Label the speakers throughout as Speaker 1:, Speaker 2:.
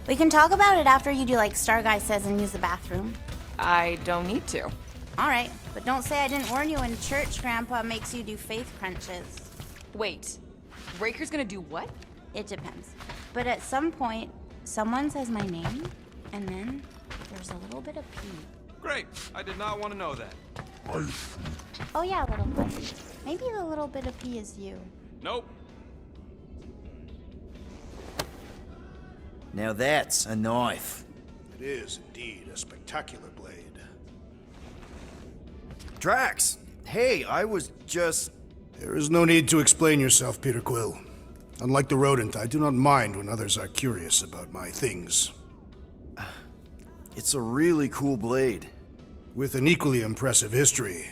Speaker 1: We can talk about it after you do like Star Guy says and use the bathroom.
Speaker 2: I don't need to.
Speaker 1: Alright, but don't say I didn't warn you in church Grandpa makes you do faith crunches.
Speaker 2: Wait, Raker's gonna do what?
Speaker 1: It depends. But at some point, someone says my name, and then there's a little bit of pee.
Speaker 3: Great. I did not want to know that.
Speaker 1: Oh yeah, little boy. Maybe the little bit of pee is you.
Speaker 3: Nope.
Speaker 4: Now that's a knife.
Speaker 5: It is indeed a spectacular blade.
Speaker 4: Drax! Hey, I was just...
Speaker 5: There is no need to explain yourself, Peter Quill. Unlike the rodent, I do not mind when others are curious about my things.
Speaker 4: It's a really cool blade.
Speaker 5: With an equally impressive history.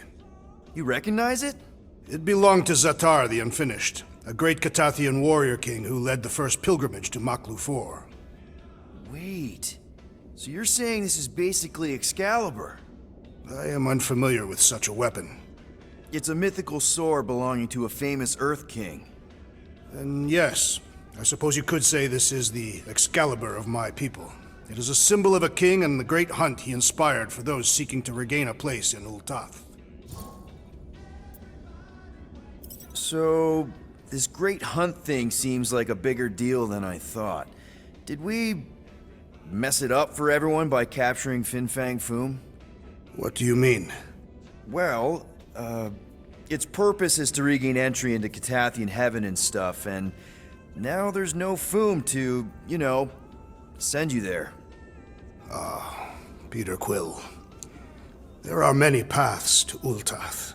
Speaker 4: You recognize it?
Speaker 5: It belonged to Zatar the Unfinished, a great Catathian warrior king who led the first pilgrimage to Maklu 4.
Speaker 4: Wait, so you're saying this is basically Excalibur?
Speaker 5: I am unfamiliar with such a weapon.
Speaker 4: It's a mythical sword belonging to a famous Earth King.
Speaker 5: And yes, I suppose you could say this is the Excalibur of my people. It is a symbol of a king and the great hunt he inspired for those seeking to regain a place in Ultath.
Speaker 4: So, this great hunt thing seems like a bigger deal than I thought. Did we mess it up for everyone by capturing Fin Fang Foom?
Speaker 5: What do you mean?
Speaker 4: Well, its purpose is to regain entry into Catathian heaven and stuff, and now there's no Foom to, you know, send you there.
Speaker 5: Peter Quill. There are many paths to Ultath.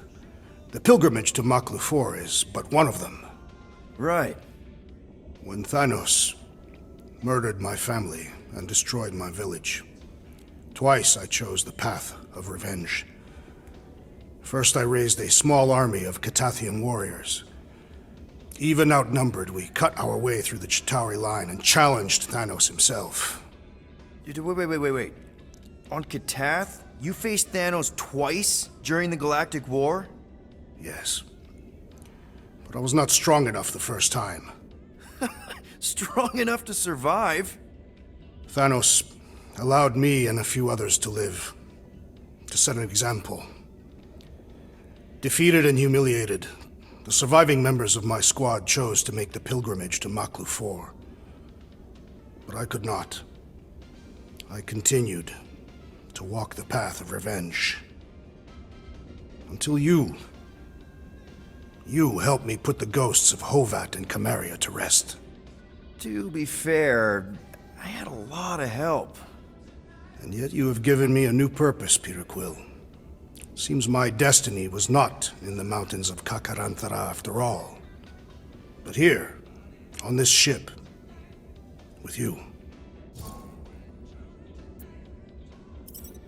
Speaker 5: The pilgrimage to Maklu 4 is but one of them.
Speaker 4: Right.
Speaker 5: When Thanos murdered my family and destroyed my village, twice I chose the path of revenge. First, I raised a small army of Catathian warriors. Even outnumbered, we cut our way through the Chitauri line and challenged Thanos himself.
Speaker 4: Wait. On Catath, you faced Thanos twice during the Galactic War?
Speaker 5: Yes. But I was not strong enough the first time.
Speaker 4: Strong enough to survive?
Speaker 5: Thanos allowed me and a few others to live, to set an example. Defeated and humiliated, the surviving members of my squad chose to make the pilgrimage to Maklu 4. But I could not. I continued to walk the path of revenge. Until you helped me put the ghosts of Hovat and Camaria to rest.
Speaker 4: To be fair, I had a lot of help.
Speaker 5: And yet you have given me a new purpose, Peter Quill. Seems my destiny was not in the mountains of Kakaranthara after all, but here, on this ship, with you.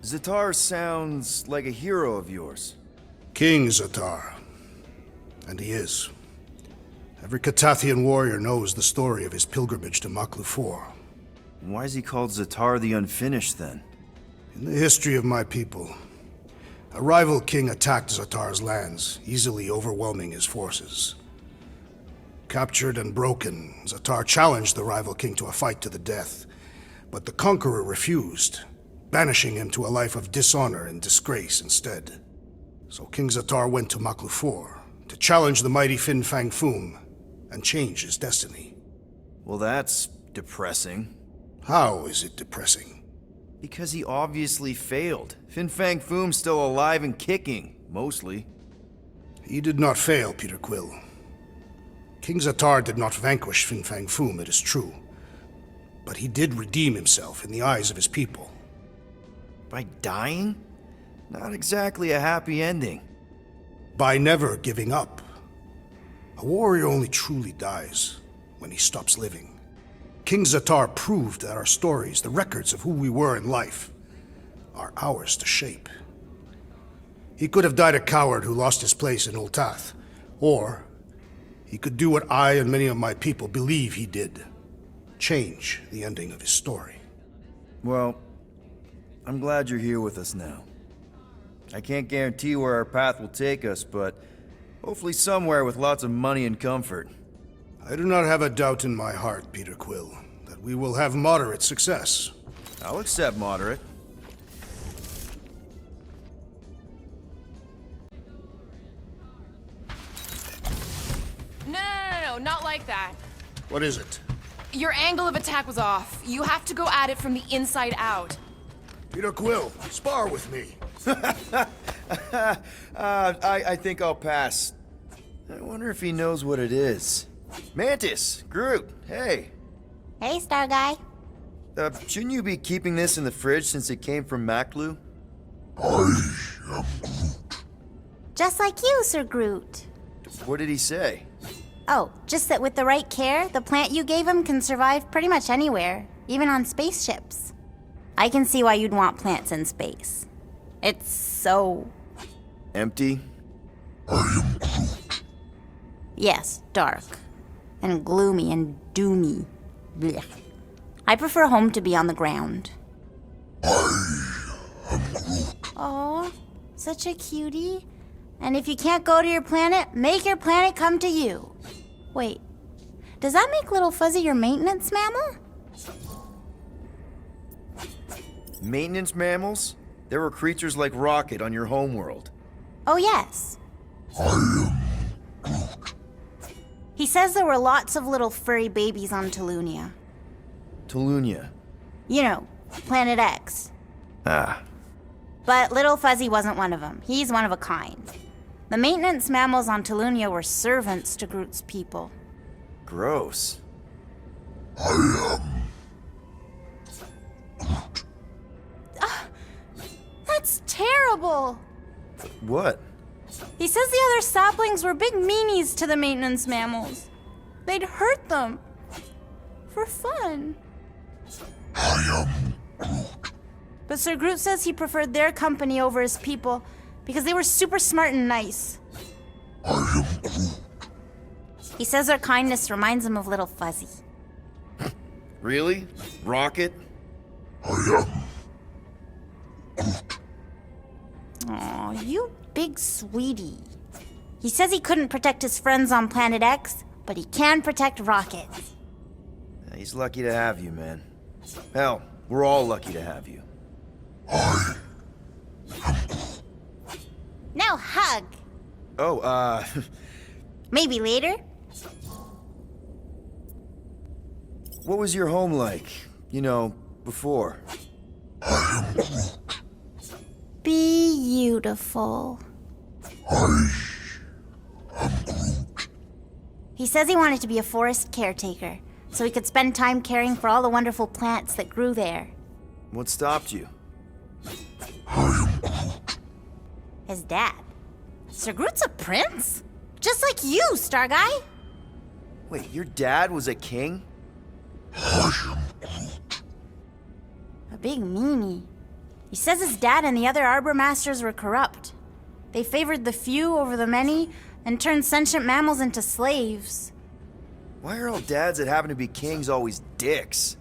Speaker 4: Zatar sounds like a hero of yours.
Speaker 5: King Zatar. And he is. Every Catathian warrior knows the story of his pilgrimage to Maklu 4.
Speaker 4: Why is he called Zatar the Unfinished, then?
Speaker 5: In the history of my people, a rival king attacked Zatar's lands, easily overwhelming his forces. Captured and broken, Zatar challenged the rival king to a fight to the death, but the conqueror refused, banishing him to a life of dishonor and disgrace instead. So King Zatar went to Maklu 4 to challenge the mighty Fin Fang Foom and change his destiny.
Speaker 4: Well, that's depressing.
Speaker 5: How is it depressing?
Speaker 4: Because he obviously failed. Fin Fang Foom's still alive and kicking, mostly.
Speaker 5: He did not fail, Peter Quill. King Zatar did not vanquish Fin Fang Foom, it is true. But he did redeem himself in the eyes of his people.
Speaker 4: By dying? Not exactly a happy ending.
Speaker 5: By never giving up. A warrior only truly dies when he stops living. King Zatar proved that our stories, the records of who we were in life, are ours to shape. He could have died a coward who lost his place in Ultath, or he could do what I and many of my people believe he did. Change the ending of his story.
Speaker 4: Well, I'm glad you're here with us now. I can't guarantee where our path will take us, but hopefully somewhere with lots of money and comfort.
Speaker 5: I do not have a doubt in my heart, Peter Quill, that we will have moderate success.
Speaker 4: I'll accept moderate.
Speaker 2: No, not like that.
Speaker 5: What is it?
Speaker 2: Your angle of attack was off. You have to go at it from the inside out.
Speaker 5: Peter Quill, spar with me.
Speaker 4: I think I'll pass. I wonder if he knows what it is. Mantis, Groot, hey.
Speaker 1: Hey, Star Guy.
Speaker 4: Shouldn't you be keeping this in the fridge since it came from Maclu?
Speaker 1: Just like you, Sir Groot.
Speaker 4: What did he say?
Speaker 1: Oh, just that with the right care, the plant you gave him can survive pretty much anywhere, even on spaceships. I can see why you'd want plants in space. It's so...
Speaker 4: Empty?
Speaker 1: Yes, dark. And gloomy and doomy. Blech. I prefer home to be on the ground. Aw, such a cutie. And if you can't go to your planet, make your planet come to you. Wait, does that make Little Fuzzy your maintenance mammal?
Speaker 4: Maintenance mammals? There were creatures like Rocket on your homeworld.
Speaker 1: Oh, yes. He says there were lots of little furry babies on Tolunia.
Speaker 4: Tolunia.
Speaker 1: You know, Planet X.
Speaker 4: Ah.
Speaker 1: But Little Fuzzy wasn't one of them. He's one of a kind. The maintenance mammals on Tolunia were servants to Groot's people.
Speaker 4: Gross.
Speaker 1: That's terrible!
Speaker 4: What?
Speaker 1: He says the other saplings were big meanies to the maintenance mammals. They'd hurt them. For fun. But Sir Groot says he preferred their company over his people because they were super smart and nice. He says their kindness reminds him of Little Fuzzy.
Speaker 4: Really? Rocket?
Speaker 1: Aw, you big sweetie. He says he couldn't protect his friends on Planet X, but he can protect Rocket.
Speaker 4: He's lucky to have you, man. Hell, we're all lucky to have you.
Speaker 1: Now hug.
Speaker 4: Oh,
Speaker 1: Maybe later.
Speaker 4: what was your home like? You know, before?
Speaker 1: Beautiful. He says he wanted to be a forest caretaker, so he could spend time caring for all the wonderful plants that grew there.
Speaker 4: What stopped you?
Speaker 1: His dad. Sir Groot's a prince? Just like you, Star Guy.
Speaker 4: Wait, your dad was a king?
Speaker 1: A big meanie. He says his dad and the other Arbor Masters were corrupt. They favored the few over the many and turned sentient mammals into slaves.
Speaker 4: Why are all dads that happen to be kings always dicks?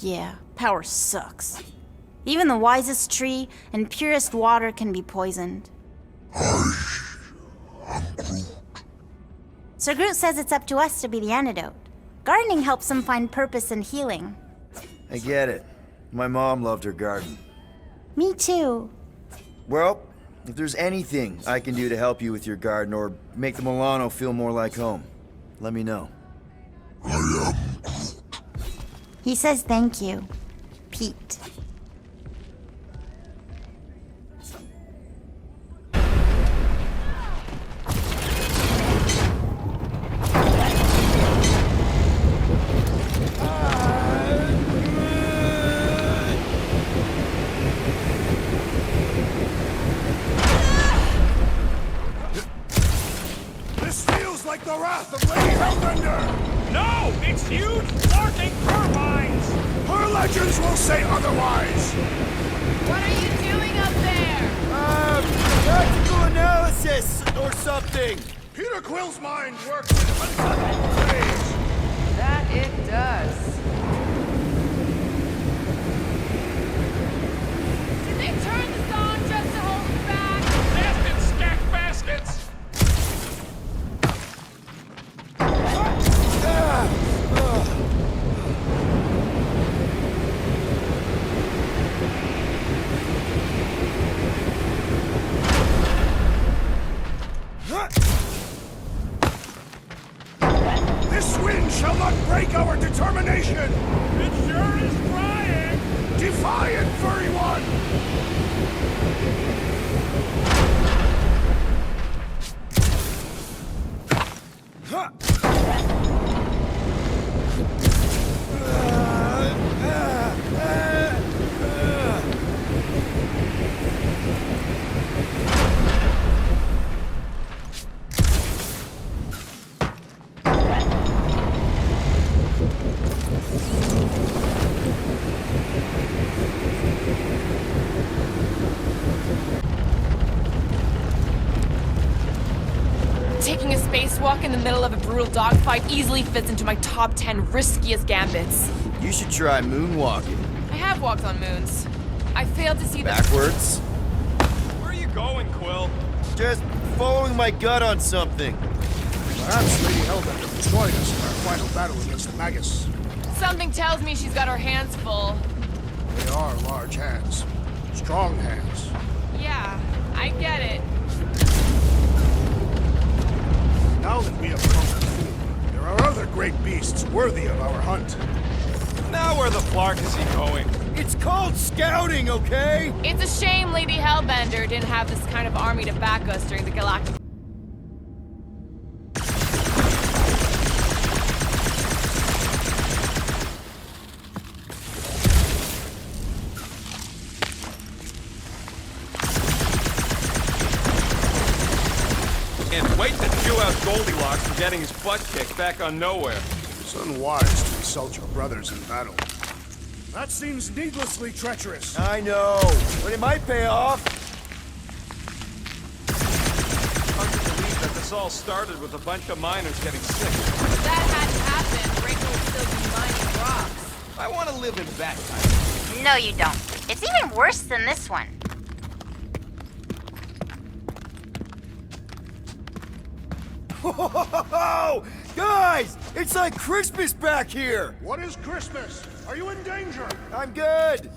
Speaker 1: Yeah, power sucks. Even the wisest tree and purest water can be poisoned. Sir Groot says it's up to us to be the antidote. Gardening helps him find purpose and healing.
Speaker 4: I get it. My mom loved her garden.
Speaker 1: Me too.
Speaker 4: Well, if there's anything I can do to help you with your garden or make the Milano feel more like home, let me know.
Speaker 1: He says thank you, Pete.
Speaker 5: This feels like the wrath of Lady Hellbender!
Speaker 3: No! It's huge barking turbines!
Speaker 5: Her legends will say otherwise!
Speaker 2: What are you doing up there?
Speaker 4: Practical analysis or something!
Speaker 5: Peter Quill's mind works in unfathomable ways!
Speaker 2: That it does. Did they turn this on just to hold us back?
Speaker 3: Baskets, stack baskets!
Speaker 2: spacewalk in the middle of a brutal dogfight easily fits into my top 10 riskiest gambits.
Speaker 4: You should try moonwalking.
Speaker 2: I have walked on moons. I failed to see the-
Speaker 4: Backwards?
Speaker 3: Where are you going, Quill?
Speaker 4: Just following my gut on something.
Speaker 5: Perhaps Lady Hellbender destroyed us in our final battle against the Magus.
Speaker 2: Something tells me she's got her hands full.
Speaker 5: They are large hands. Strong hands.
Speaker 2: Yeah, I get it.
Speaker 5: Now that we have conquered food, there are other great beasts worthy of our hunt.
Speaker 3: Now where the flark is he going?
Speaker 4: It's called scouting, okay?
Speaker 2: It's a shame Lady Hellbender didn't have this kind of army to back us during the Galactic.
Speaker 3: And wait to chew out Goldilocks for getting his butt kicked back on nowhere.
Speaker 5: It's unwise to insult your brothers in battle. That seems needlessly treacherous.
Speaker 4: I know, but it might pay off.
Speaker 3: Hard to believe that this all started with a bunch of miners getting sick.
Speaker 2: If that hadn't happened, Rachel would still be mining rocks.
Speaker 3: I want to live in that time.
Speaker 1: No, you don't. It's even worse than this one.
Speaker 4: Whoa! Guys, it's like Christmas back here!
Speaker 5: What is Christmas? Are you in danger?
Speaker 4: I'm good!